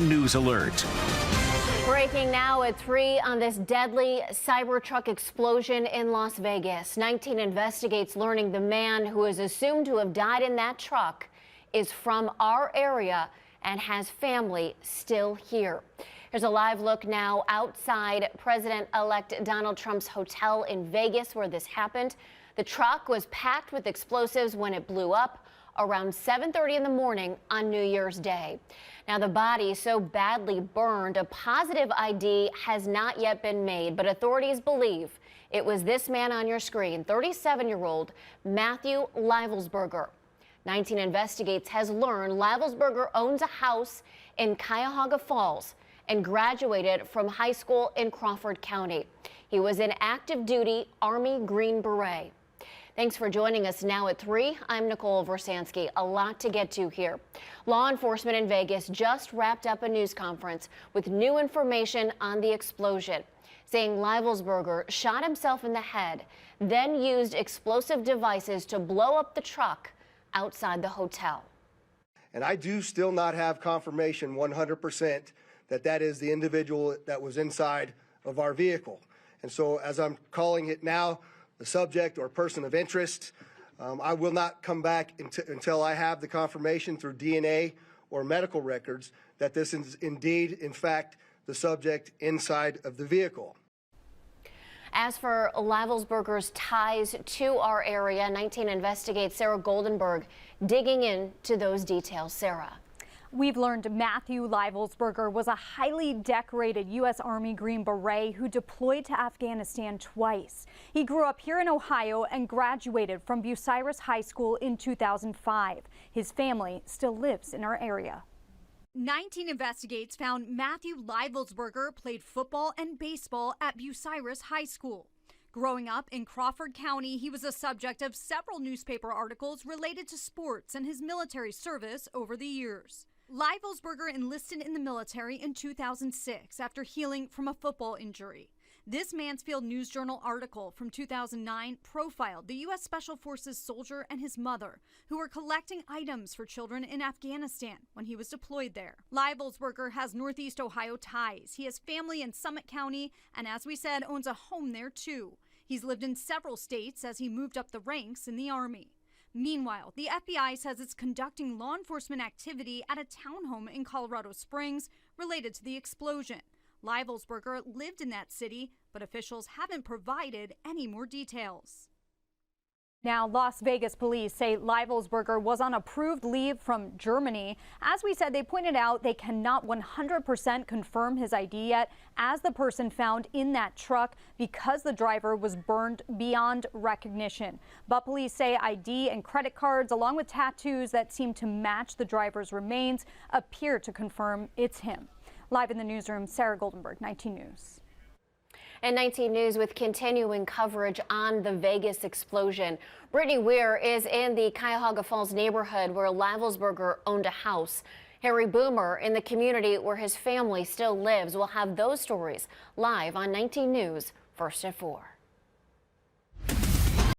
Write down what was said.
News alert. Breaking now at 3 on this deadly Cybertruck explosion in Las Vegas. 19 investigates learning the man who is assumed to have died in that truck is from our area and has family still here. Here's a live look now outside President-elect Donald Trump's hotel in Vegas where this happened. The truck was packed with explosives when it blew up around 7:30 in the morning on New Year's Day. Now, the body so badly burned, a positive ID has not yet been made, but authorities believe it was this man on your screen, 37-year-old Matthew Livelsberger. 19 Investigates has learned Livelsberger owns a house in Cuyahoga Falls and graduated from high school in Crawford County. He was an active duty Army Green Beret. Thanks for joining us now at 3. I'm Nicole Versansky. A lot to get to here. Law enforcement in Vegas just wrapped up a news conference with new information on the explosion, saying Livelsberger shot himself in the head, then used explosive devices to blow up the truck outside the hotel. And I do still not have confirmation 100% that that is the individual that was inside of our vehicle. And so as I'm calling it now, the subject or person of interest, I will not come back until I have the confirmation through DNA or medical records that this is indeed, in fact, the subject inside of the vehicle. As for Livelsberger's ties to our area, 19 Investigates Sarah Goldenberg digging into those details. Sarah. We've learned Matthew Livelsberger was a highly decorated U.S. Army Green Beret who deployed to Afghanistan twice. He grew up here in Ohio and graduated from Bucyrus High School in 2005. His family still lives in our area. 19 Investigates found Matthew Livelsberger played football and baseball at Bucyrus High School. Growing up in Crawford County, he was the subject of several newspaper articles related to sports and his military service over the years. Livelsberger enlisted in the military in 2006 after healing from a football injury. This Mansfield News Journal article from 2009 profiled the U.S. Special Forces soldier and his mother, who were collecting items for children in Afghanistan when he was deployed there. Livelsberger has Northeast Ohio ties. He has family in Summit County and, as we said, owns a home there too. He's lived in several states as he moved up the ranks in the Army. Meanwhile, the FBI says it's conducting law enforcement activity at a townhome in Colorado Springs related to the explosion. Livelsberger lived in that city, but officials haven't provided any more details. Now, Las Vegas police say Livelsberger was on approved leave from Germany. As we said, they pointed out they cannot 100% confirm his ID yet as the person found in that truck because the driver was burned beyond recognition. But police say ID and credit cards, along with tattoos that seem to match the driver's remains, appear to confirm it's him. Live in the newsroom, Sarah Goldenberg, 19 News. And 19 News with continuing coverage on the Vegas explosion. Brittany Weir is in the Cuyahoga Falls neighborhood where Livelsberger owned a house. Harry Boomer in the community where his family still lives. We'll have those stories live on 19 News, first at 4.